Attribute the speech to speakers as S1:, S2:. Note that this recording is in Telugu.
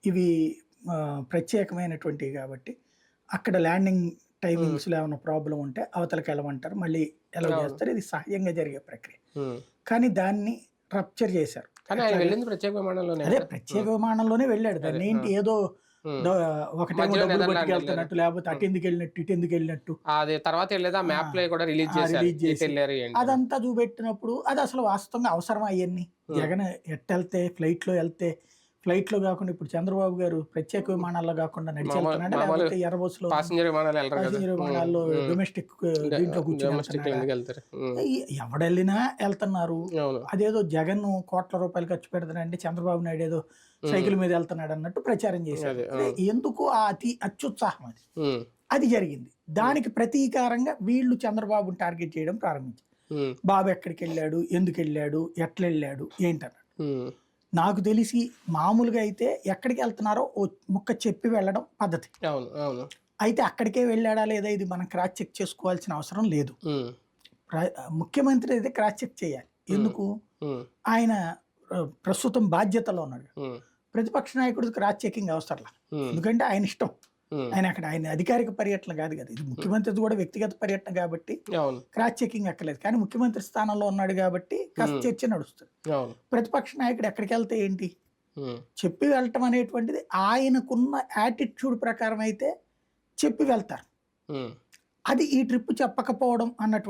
S1: ఇవి ప్రత్యేకమైనటువంటివి కాబట్టి అక్కడ ల్యాండింగ్ టైమింగ్స్లో ఏమైనా ప్రాబ్లం ఉంటే అవతలకి వెళ్ళమంటారు, మళ్ళీ ఎలా చేస్తారు. ఇది సహజంగా జరిగే ప్రక్రియ. కానీ దాన్ని రప్చర్ చేశారు. అదే ప్రత్యేక విమానంలోనే వెళ్ళాడు. దాన్ని ఏంటి ఏదో ఒకటేమో డబ్బులు పట్టుకెళ్తున్నట్టు, లేకపోతే అటు ఎందుకు వెళ్ళినట్టు ఇటు ఎందుకు వెళ్ళినట్టు రిలీజ్ చేసి అదంతా చూపెట్టినప్పుడు అది అసలు వాస్తవంగా అవసరం. అవన్నీ జగన్ ఎట్టెళ్తే ఫ్లైట్ లో కాకుండా ఇప్పుడు చంద్రబాబు గారు ప్రత్యేక విమానాల్లో కాకుండా నడిచి వెళ్తున్నాడు, లేకపోతే ఎర్రబస్సులో ప్యాసింజర్ విమానాల్లో డొమెస్టిక్ దీంట్లో కూర్చొని ఎవడెళ్ళినా వెళ్తున్నారు. అదేదో జగన్ కోట్ల రూపాయలు ఖర్చు పెడతానంటే చంద్రబాబు నాయుడు ఏదో సైకిల్ మీద వెళ్తున్నాడు అన్నట్టు ప్రచారం చేశారు. ఎందుకు ఆ అత్యుత్సాహం అది జరిగింది. దానికి ప్రతీకారంగా వీళ్ళు చంద్రబాబుని టార్గెట్ చేయడం ప్రారంభించారు. బాబు ఎక్కడికి వెళ్ళాడు, ఎందుకు వెళ్ళాడు, ఎట్లా వెళ్ళాడు ఏంటన్నాడు. నాకు తెలిసి మామూలుగా అయితే ఎక్కడికి వెళ్తున్నారో ఓ ముక్క చెప్పి వెళ్ళడం పద్ధతి. అయితే అక్కడికే వెళ్ళాడా లేదా ఇది మనం క్రాస్ చెక్ చేసుకోవాల్సిన అవసరం లేదు. ముఖ్యమంత్రి అయితే క్రాస్ చెక్ చేయాలి. ఎందుకు? ఆయన ప్రస్తుతం బాధ్యతలో ఉన్నాడు. ప్రతిపక్ష నాయకుడికి క్రాస్ చెకింగ్ అవసరం లేదు, ఎందుకంటే ఆయన ఇష్టం. ఆయన అధికారిక పర్యటన కాదు కదా, ఇది ముఖ్యమంత్రి కూడా వ్యక్తిగత పర్యటన కాబట్టి క్రాస్ చెకింగ్ అక్కర్లేదు. కానీ ముఖ్యమంత్రి స్థానంలో ఉన్నాడు కాబట్టి కాస్త చర్చ నడుస్తుంది. ప్రతిపక్ష నాయకుడు ఎక్కడికి వెళ్తే ఏంటి చెప్పి వెళ్ళటం అనేటువంటిది ఆయనకున్న యాటిట్యూడ్ ప్రకారం అయితే చెప్పి వెళ్తారు. అది ఈ ట్రిప్ చెప్పకపోవడం అన్నటువంటి